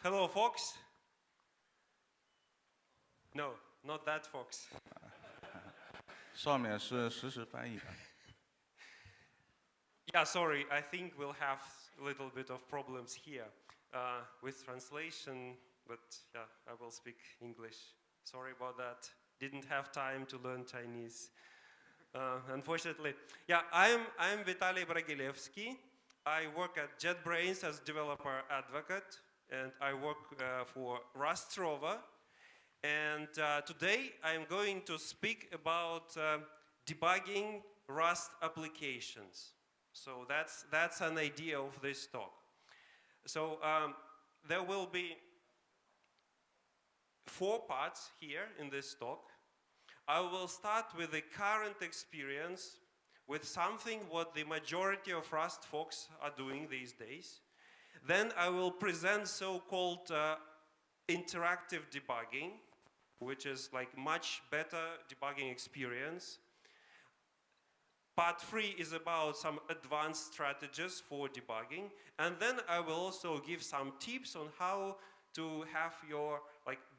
Hello, Fox. No, not that Fox. 上面是实时翻译的。 Yeah, sorry, I think we'll have a little bit of problems here with translation, but yeah, I will speak English. Sorry about that. Didn't have time to learn Chinese, unfortunately. Yeah, I'm Vitaly Bragilevsky. I work at JetBrains as developer advocate, and I work for RustRover. And today I'm going to speak about debugging Rust applications. So that's an idea of this talk. So there will be 4 parts here in this talk. I will start with the current experience with something what the majority of Rust folks are doing these days. Then I will present so-called interactive debugging, which is like much better debugging experience. Part 3 is about some advanced strategies for debugging, and then I will also give some tips on how to have your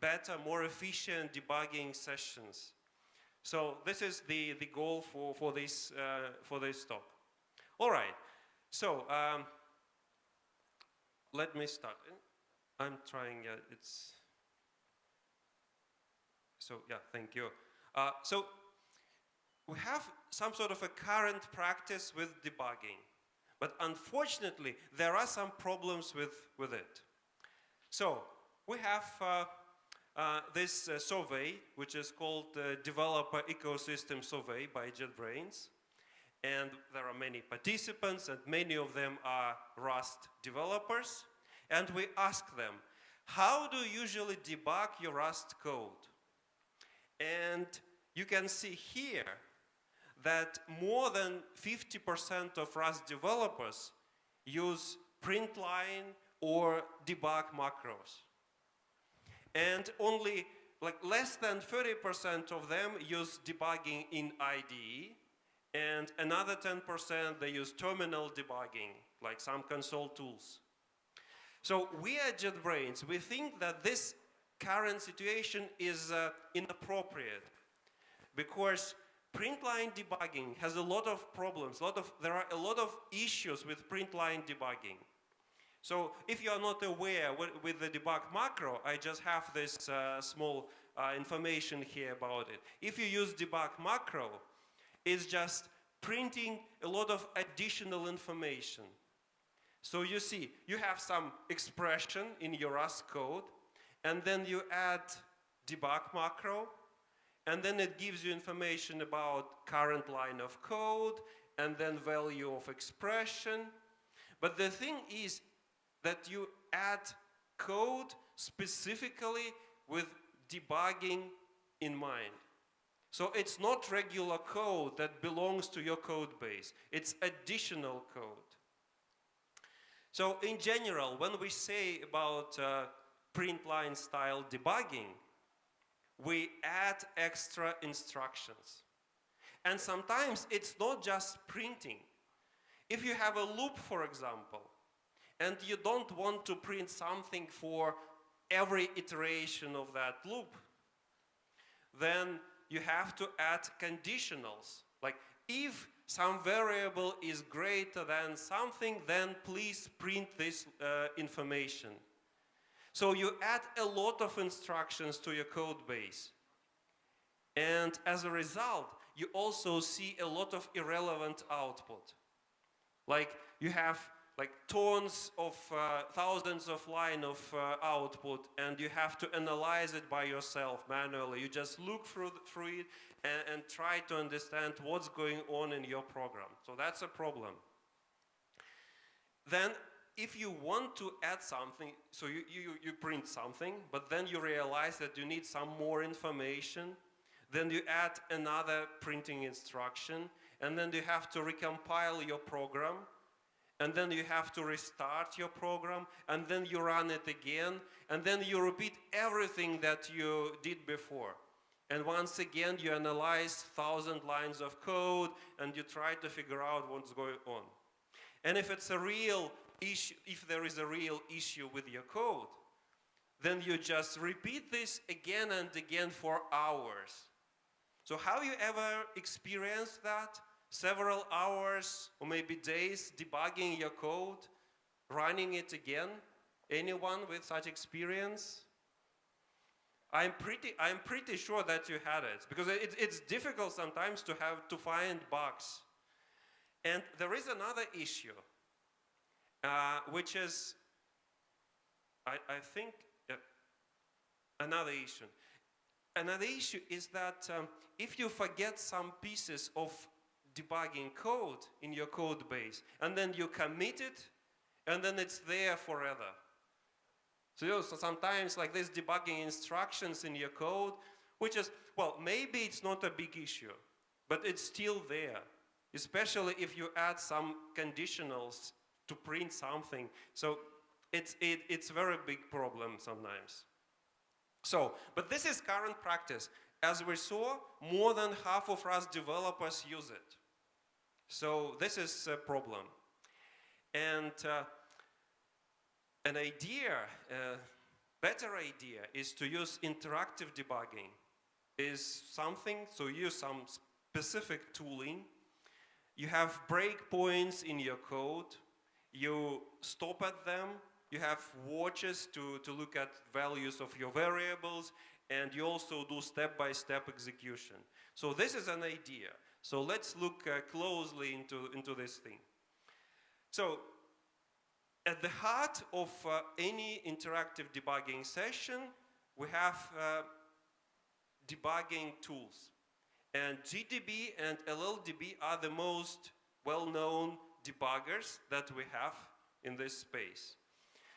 better, more efficient debugging sessions. So this is the goal for this talk. All right. So let me start. I'm trying. It's so yeah. Thank you. So we have some sort of a current practice with debugging, but unfortunately there are some problems with it. So we have this survey, which is called the Developer Ecosystem Survey by JetBrains, and there are many participants, and many of them are Rust developers, and we ask them, how do you usually debug your Rust code? And you can see here that more than 50% of Rust developers use print line or debug macros. And only less than 30% of them use debugging in IDE, and another 10% they use terminal debugging, like some console tools. So we at JetBrains, we think that this current situation is inappropriate, because print line debugging has a lot of problems. There are a lot of issues with print line debugging. So if you are not aware with the debug macro, I just have this small information here about it. If you use debug macro, it's just printing a lot of additional information. So you see, you have some expression in your Rust code, and then you add debug macro, and then it gives you information about current line of code, and then value of expression. But the thing is that you add code specifically with debugging in mind. So it's not regular code that belongs to your code base. It's additional code. So in general, when we say about print line style debugging, we add extra instructions. And sometimes it's not just printing. If you have a loop, for example, and you don't want to print something for every iteration of that loop, then you have to add conditionals. Like, if some variable is greater than something, then please print this information. So you add a lot of instructions to your code base. And as a result, you also see a lot of irrelevant output. Like, you have tons of thousands of lines of output, and you have to analyze it by yourself manually. You just look through it and try to understand what's going on in your program. So that's a problem. Then if you want to add something, so you print something, but then you realize that you need some more information, then you add another printing instruction, and then you have to recompile your program, and then you have to restart your program, and then you run it again, and then you repeat everything that you did before. And once again, you analyze 1,000 lines of code, and you try to figure out what's going on. And if it's a real issue, if there is a real issue with your code, then you just repeat this again and again for hours. So have you ever experienced that? Several hours or maybe days debugging your code, running it again? Anyone with such experience? I'm pretty sure that you had it, because it's difficult sometimes to find bugs. And there is another issue, which is, I think, another issue. Another issue is that if you forget some pieces of debugging code in your code base, and then you commit it, and then it's there forever. So sometimes like this debugging instructions in your code, which is, well, maybe it's not a big issue, but it's still there, especially if you add some conditionals to print something. So it's a very big problem sometimes. So, but this is current practice. As we saw, more than half of Rust developers use it. So this is a problem. And an idea, better idea, is to use interactive debugging. Is something, so use some specific tooling. You have breakpoints in your code. You stop at them. You have watches to look at values of your variables, and you also do step-by-step execution. So this is an idea. So let's look closely into this thing. So at the heart of any interactive debugging session, we have debugging tools. And GDB and LLDB are the most well-known debuggers that we have in this space.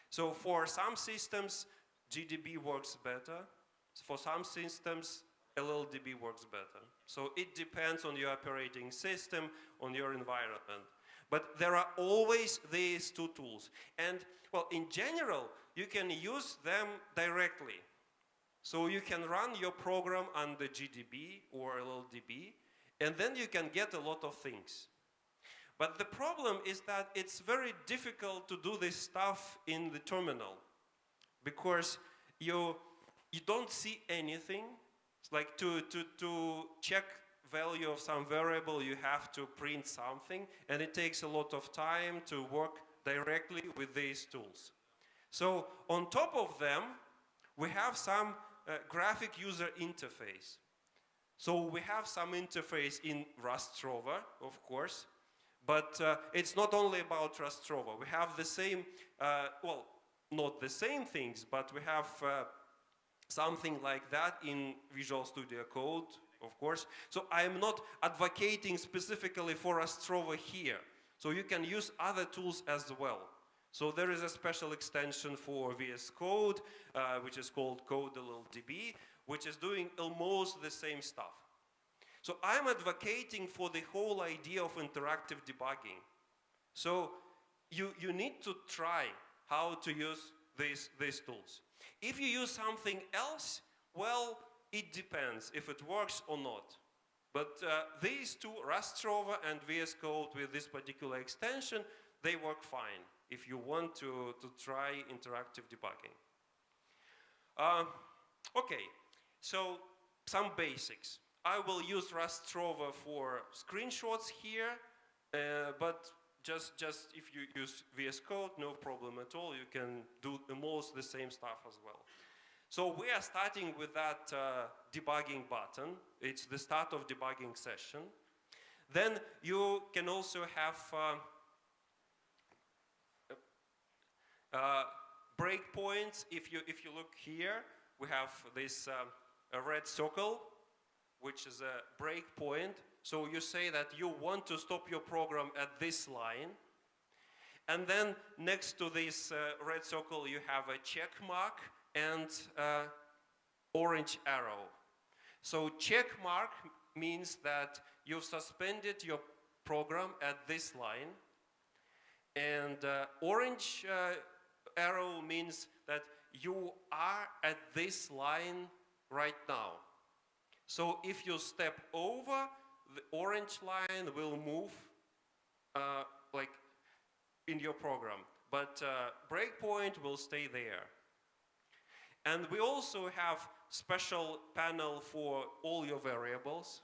So for some systems, GDB works better. For some systems, LLDB works better. So it depends on your operating system, on your environment. But there are always these two tools. And, well, in general, you can use them directly. So you can run your program under GDB or LLDB, and then you can get a lot of things. But the problem is that it's very difficult to do this stuff in the terminal, because you don't see anything. It's like to check value of some variable, you have to print something, and it takes a lot of time to work directly with these tools. So on top of them, we have some graphic user interface. So we have some interface in RustRover, of course, but it's not only about RustRover. We have the same, well, not the same things, but we have something like that in Visual Studio Code, of course. So I'm not advocating specifically for RustRover here. So you can use other tools as well. So there is a special extension for VS Code, which is called CodeLLDB, which is doing almost the same stuff. So I'm advocating for the whole idea of interactive debugging. So you need to try how to use these tools. If you use something else, well, it depends if it works or not. But these two, RustRover and VS Code with this particular extension, they work fine if you want to try interactive debugging. Okay, so some basics. I will use RustRover for screenshots here, but just if you use VS Code, no problem at all. You can do almost the same stuff as well. So we are starting with that debugging button. It's the start of debugging session. Then you can also have breakpoints. If you look here, we have this a red circle, which is a breakpoint. So you say that you want to stop your program at this line. And then next to this red circle, you have a check mark and orange arrow. So check mark means that you've suspended your program at this line. And orange arrow means that you are at this line right now. So if you step over, the orange line will move like in your program, but breakpoint will stay there. And we also have special panel for all your variables.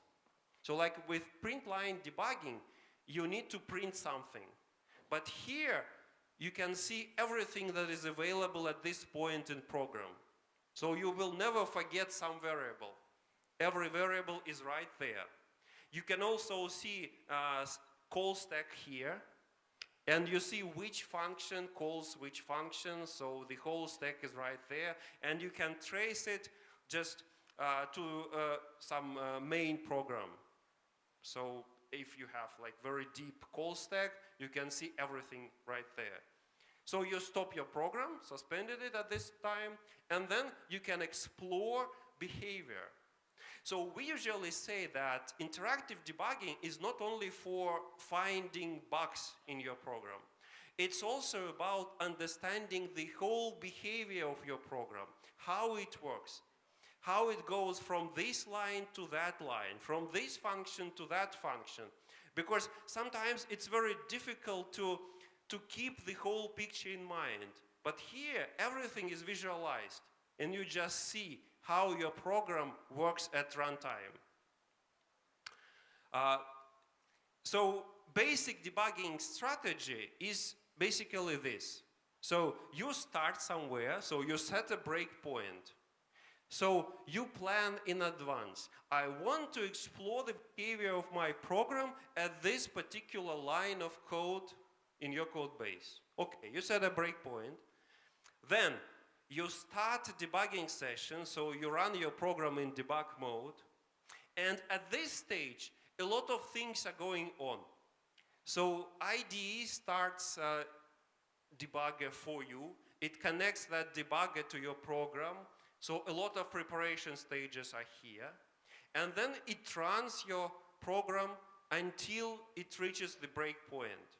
So like with print line debugging, you need to print something. But here, you can see everything that is available at this point in program. So you will never forget some variable. Every variable is right there. You can also see call stack here. And you see which function calls which function, so the whole stack is right there. And you can trace it just to some main program. So if you have like very deep call stack, you can see everything right there. So you stop your program, suspended it at this time, and then you can explore behavior. So we usually say that interactive debugging is not only for finding bugs in your program. It's also about understanding the whole behavior of your program, how it works, how it goes from this line to that line, from this function to that function. Because sometimes it's very difficult to keep the whole picture in mind. But here, everything is visualized, and you just see how your program works at runtime. So basic debugging strategy is basically this. So you start somewhere, so you set a breakpoint. So you plan in advance. I want to explore the behavior of my program at this particular line of code in your code base. Okay, you set a breakpoint. Then you start a debugging session, so you run your program in debug mode. And at this stage, a lot of things are going on. So IDE starts a debugger for you. It connects that debugger to your program. So a lot of preparation stages are here. And then it runs your program until it reaches the breakpoint.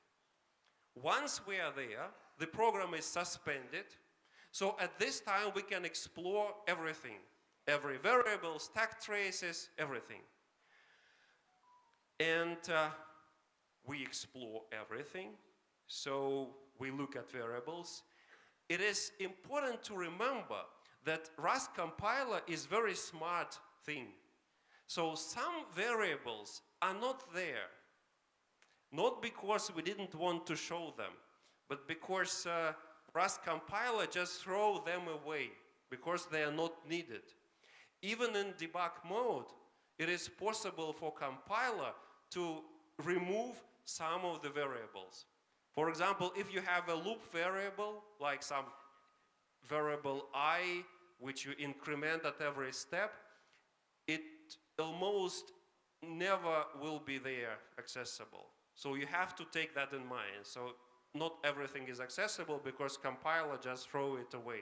Once we are there, the program is suspended. So at this time, we can explore everything. Every variable, stack traces, everything. And we explore everything. So we look at variables. It is important to remember that Rust compiler is a very smart thing. So some variables are not there. Not because we didn't want to show them, but because Rust compiler just throw them away because they are not needed. Even in debug mode, it is possible for compiler to remove some of the variables. For example, if you have a loop variable, like some variable I, which you increment at every step, it almost never will be there accessible. So you have to take that in mind. So not everything is accessible because compiler just throw it away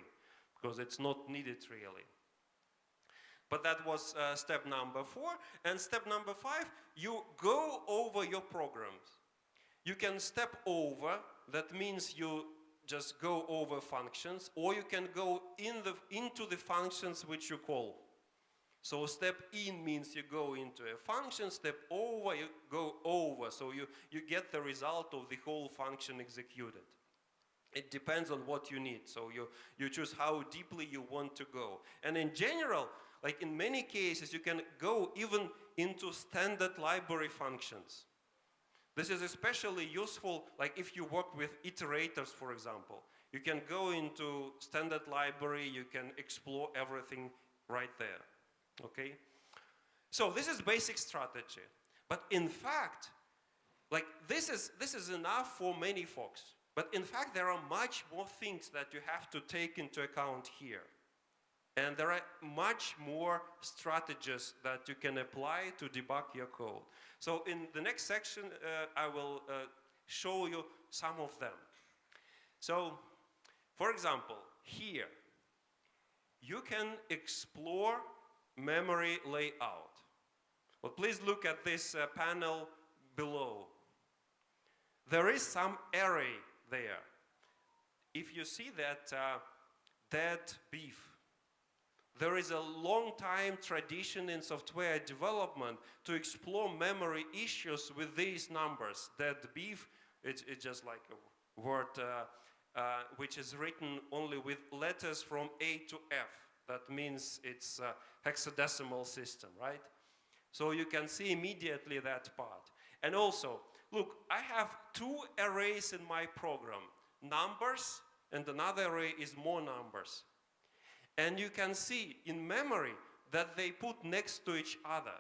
because it's not needed really. But that was step number 4. And step number 5, you go over your programs. You can step over, that means you just go over functions, or you can go into the functions which you call. So step in means you go into a function, step over, you go over. So you get the result of the whole function executed. It depends on what you need. So you choose how deeply you want to go. And in general, like in many cases, you can go even into standard library functions. This is especially useful, like if you work with iterators, for example. You can go into standard library, you can explore everything right there. Okay? So this is basic strategy. But in fact, like this is enough for many folks. But in fact, there are much more things that you have to take into account here. And there are much more strategies that you can apply to debug your code. So in the next section, I will show you some of them. So, for example, here, you can explore memory layout. Well, please look at this panel below. There is some array there. If you see that dead beef, there is a long time tradition in software development to explore memory issues with these numbers. Dead beef, it's just like a word which is written only with letters from A to F. That means it's a hexadecimal system, right? So you can see immediately that part. And also, look, I have two arrays in my program, numbers, and another array is more numbers. And you can see in memory that they put next to each other.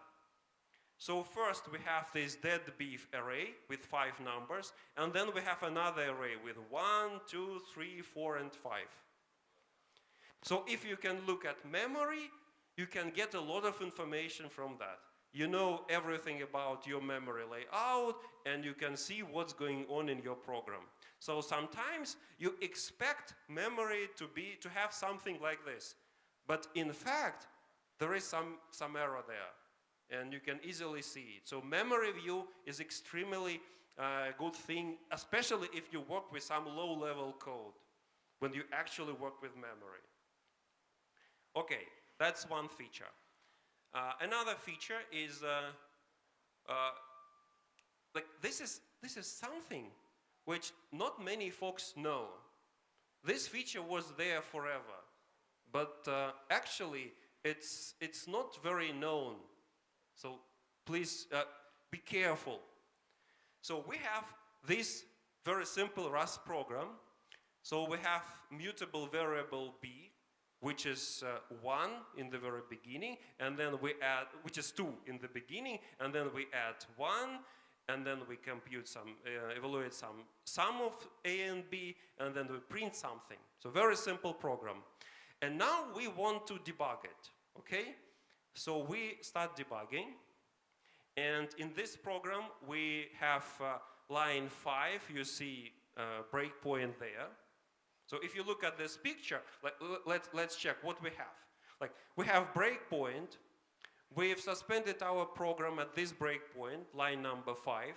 So first we have this dead beef array with 5 numbers, and then we have another array with 1, 2, 3, 4, and 5. So if you can look at memory, you can get a lot of information from that. You know everything about your memory layout, and you can see what's going on in your program. So sometimes you expect memory to have something like this, but in fact, there is some error there, and you can easily see it. So memory view is extremely good thing, especially if you work with some low-level code, when you actually work with memory. Okay, that's one feature. Another feature is like this is something which not many folks know. This feature was there forever, but actually it's not very known. So please be careful. So we have this very simple Rust program. So we have mutable variable b, which is 1 in the very beginning, and then we add, which is 2 in the beginning, and then we add 1, and then we compute some, evaluate some sum of a and b, and then we print something. So very simple program. And now we want to debug it, okay? So we start debugging, and in this program we have line 5, you see breakpoint there. So if you look at this picture, let's check what we have. Like we have breakpoint. We've suspended our program at this breakpoint, line number 5,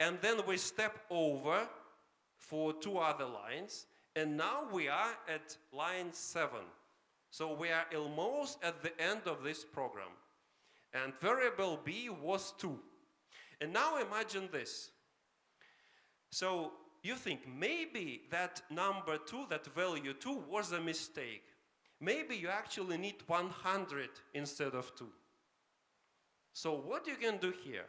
and then we step over for 2 other lines, and now we are at line 7. So we are almost at the end of this program, and variable b was 2. And now imagine this. So you think maybe that number 2, that value 2 was a mistake. Maybe you actually need 100 instead of 2. So what you can do here,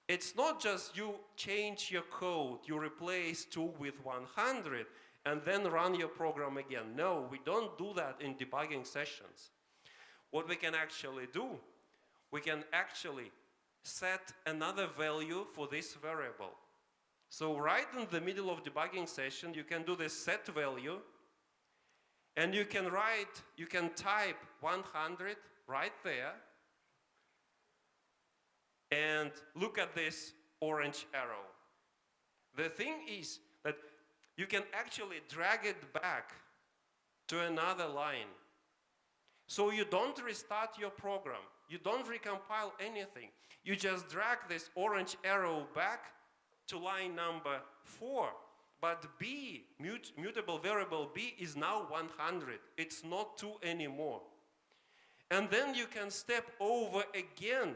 it's not just you change your code, you replace 2 with 100 and then run your program again. No, we don't do that in debugging sessions. What we can actually do, we can actually set another value for this variable. So right in the middle of debugging session, you can do this set value, and you can type 100 right there, and look at this orange arrow. The thing is that you can actually drag it back to another line. So you don't restart your program. You don't recompile anything. You just drag this orange arrow back to line number 4, but b, mutable variable b, is now 100. It's not 2 anymore. And then you can step over again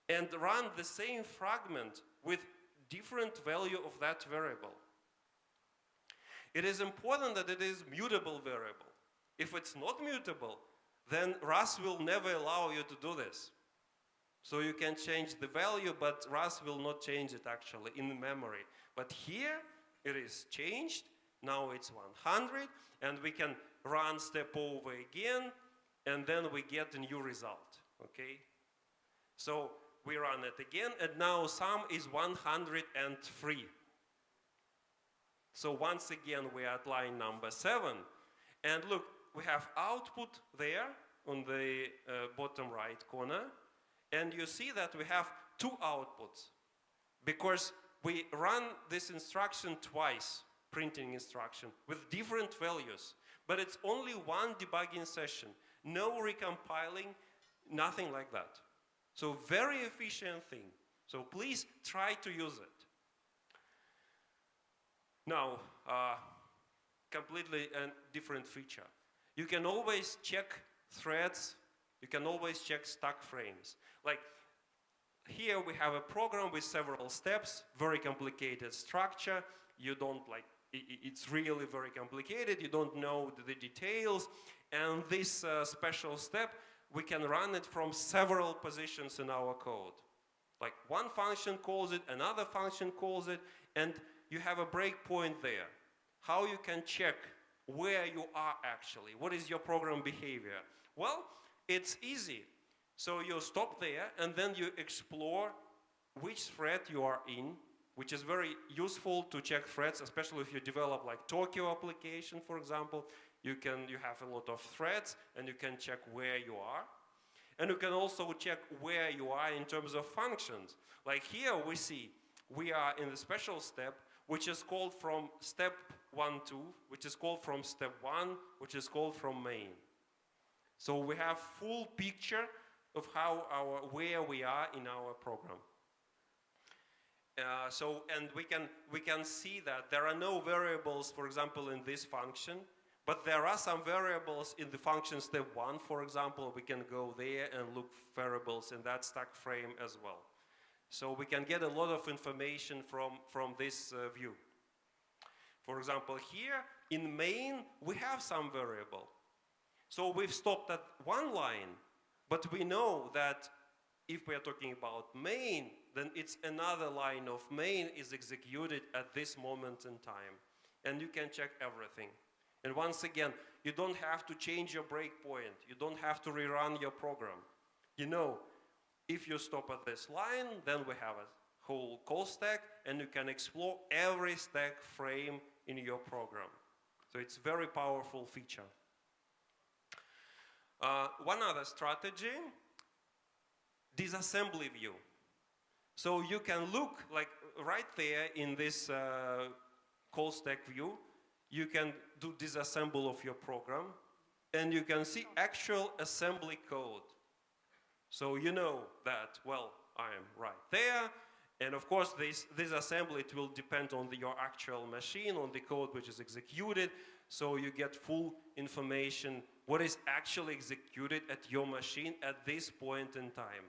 and run the same fragment with different value of that variable. It is important that it is mutable variable. If it's not mutable, then Rust will never allow you to do this. So you can change the value, but Rust will not change it actually in memory. But here it is changed. Now it's 100, and we can run step over again, and then we get a new result. Okay? So we run it again, and now sum is 103. So once again we are at line number 7, and look, we have output there on the bottom right corner. And you see that we have 2 outputs because we run this instruction twice, printing instruction, with different values. But it's only one debugging session, no recompiling, nothing like that. So very efficient thing. So please try to use it. Now, completely a different feature. You can always check threads. You can always check stack frames. Like here we have a program with several steps, very complicated structure. You don't like, it's really very complicated. You don't know the details. And this special step, we can run it from several positions in our code. Like one function calls it, another function calls it, and you have a breakpoint there. How you can check where you are actually? What is your program behavior? Well, it's easy. So you stop there, and then you explore which thread you are in, which is very useful to check threads, especially if you develop like Tokyo application, for example. You have a lot of threads, and you can check where you are. And you can also check where you are in terms of functions. Like here we see we are in the special step, which is called from step 1, 2, which is called from step 1, which is called from main. So we have full picture of where we are in our program. And we can see that there are no variables, for example, in this function. But there are some variables in the function step 1, for example. We can go there and look variables in that stack frame as well. So we can get a lot of information from this view. For example, here in main, we have some variable. So we've stopped at one line, but we know that if we are talking about main, then it's another line of main is executed at this moment in time. And you can check everything. And once again, you don't have to change your breakpoint. You don't have to rerun your program. You know, if you stop at this line, then we have a whole call stack, and you can explore every stack frame in your program. So it's a very powerful feature. One other strategy, disassembly view. So you can look like right there in this call stack view, you can do disassemble of your program, and you can see actual assembly code. So you know that, well, I am right there, and of course this assembly, it will depend on your actual machine, on the code which is executed, so you get full information what is actually executed at your machine at this point in time.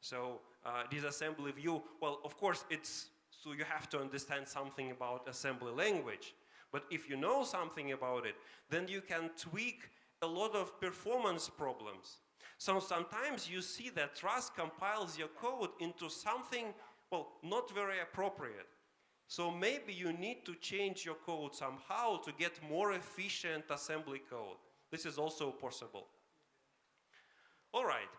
So disassembly view, well, of course so you have to understand something about assembly language. But if you know something about it, then you can tweak a lot of performance problems. So sometimes you see that Rust compiles your code into something, well, not very appropriate. So maybe you need to change your code somehow to get more efficient assembly code. This is also possible. All right.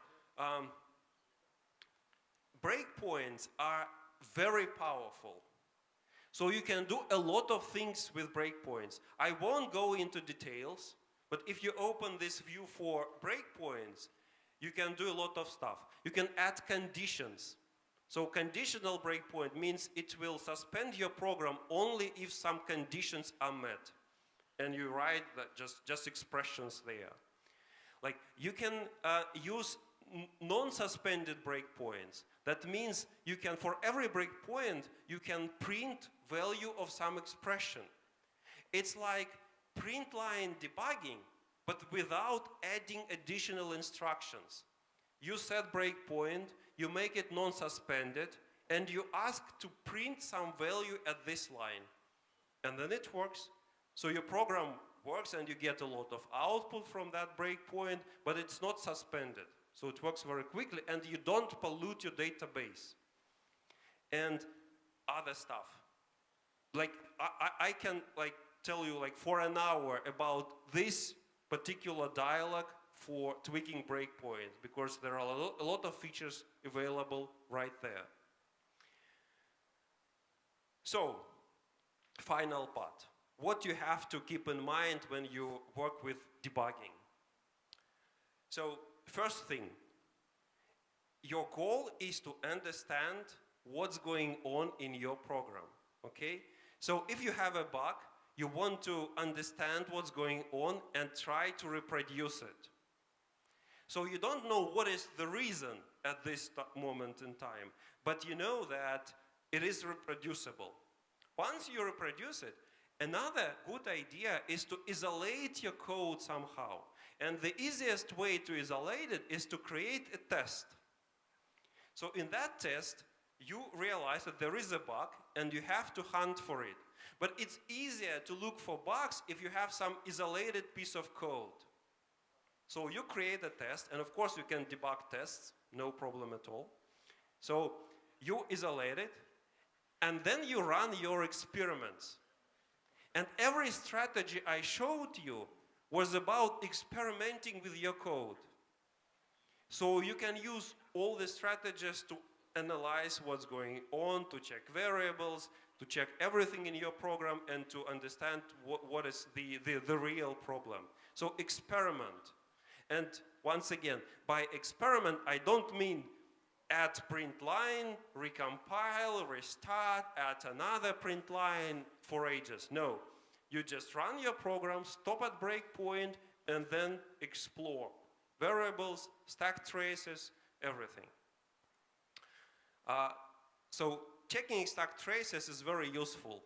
Breakpoints are very powerful. So you can do a lot of things with breakpoints. I won't go into details, but if you open this view for breakpoints, you can do a lot of stuff. You can add conditions. So conditional breakpoint means it will suspend your program only if some conditions are met. And you write that just expressions there. Like you can use non-suspended breakpoints. That means you can, for every breakpoint, you can print value of some expression. It's like print line debugging, but without adding additional instructions. You set breakpoint, you make it non-suspended, and you ask to print some value at this line. And then it works. So your program works and you get a lot of output from that breakpoint, but it's not suspended. So it works very quickly and you don't pollute your database. And other stuff. Like I can tell you for an hour about this particular dialog for tweaking breakpoints because there are a lot of features available right there. So, final part. What you have to keep in mind when you work with debugging. So, first thing, your goal is to understand what's going on in your program, okay? So if you have a bug, you want to understand what's going on and try to reproduce it. So you don't know what is the reason at this moment in time, but you know that it is reproducible. Once you reproduce it, another good idea is to isolate your code somehow. And the easiest way to isolate it is to create a test. So in that test, you realize that there is a bug and you have to hunt for it. But it's easier to look for bugs if you have some isolated piece of code. So you create a test, and of course you can debug tests, no problem at all. So you isolate it, and then you run your experiments. And every strategy I showed you was about experimenting with your code. So you can use all the strategies to analyze what's going on, to check variables, to check everything in your program, and to understand what is the real problem. So experiment. And once again, by experiment, I don't mean add print line, recompile, restart, add another print line for ages. No, you just run your program, stop at breakpoint, and then explore variables, stack traces, everything. So checking stack traces is very useful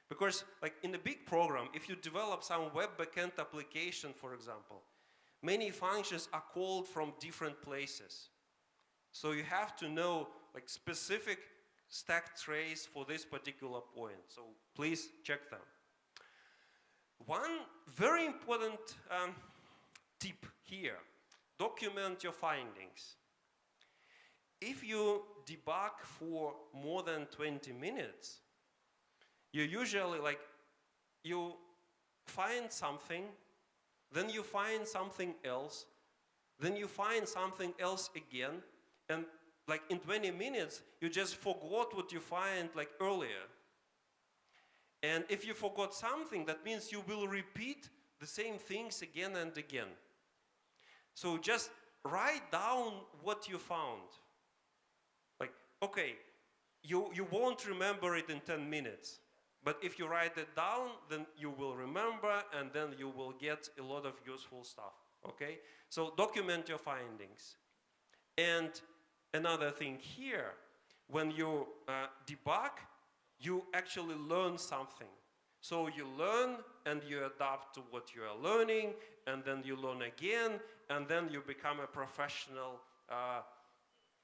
because, like in a big program, if you develop some web backend application, for example, many functions are called from different places. So you have to know like specific stack trace for this particular point. So please check them. One very important tip here, document your findings. If you debug for more than 20 minutes, you usually you find something, then you find something else, then you find something else again, and like in 20 minutes, you just forgot what you find like earlier. And if you forgot something, that means you will repeat the same things again and again. So just write down what you found. Like, okay, you won't remember it in 10 minutes. But if you write it down, then you will remember, and then you will get a lot of useful stuff, okay? So document your findings. And another thing here, when you debug, you actually learn something. So you learn, and you adapt to what you are learning, and then you learn again, and then you become a professional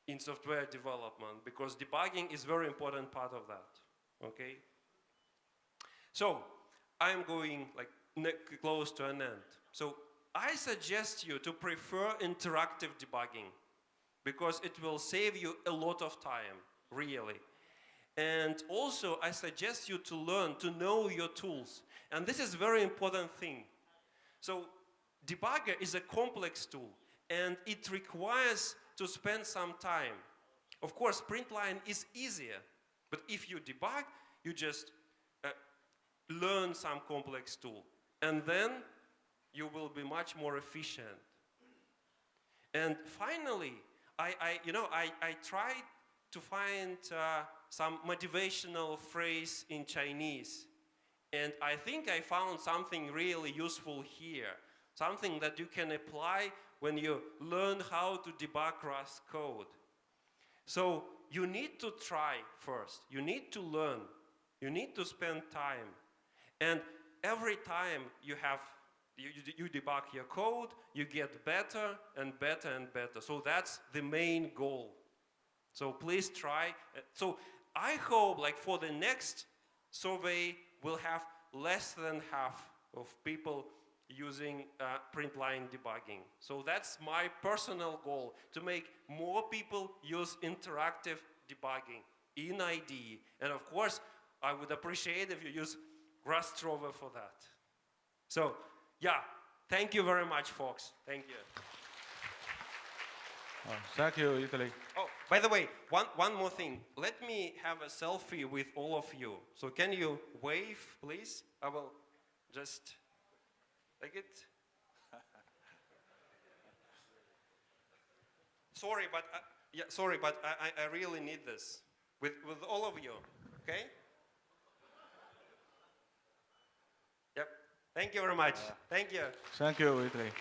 in software development, because debugging is a very important part of that, okay? So I'm going like close to an end. So I suggest you to prefer interactive debugging because it will save you a lot of time, really. And also I suggest you to learn, to know your tools. And this is a very important thing. So debugger is a complex tool and it requires to spend some time. Of course, print line is easier, but if you debug, you just learn some complex tool, and then you will be much more efficient. And finally, I tried to find some motivational phrase in Chinese, and I think I found something really useful here, something that you can apply when you learn how to debug Rust code. So you need to try first, you need to learn, you need to spend time. And every time you debug your code, you get better and better and better. So that's the main goal. So please try. So I hope like for the next survey, we'll have less than half of people using print line debugging. So that's my personal goal, to make more people use interactive debugging in IDE. And of course, I would appreciate if you use RustRover for that. So, yeah, thank you very much, folks. Thank you. Thank you, Vitaly. Oh, by the way, one more thing. Let me have a selfie with all of you. So can you wave, please? I will just take it. Sorry, but I really need this with all of you. Okay? Yep. Thank you very much. Thank you. Thank you, Vitaly.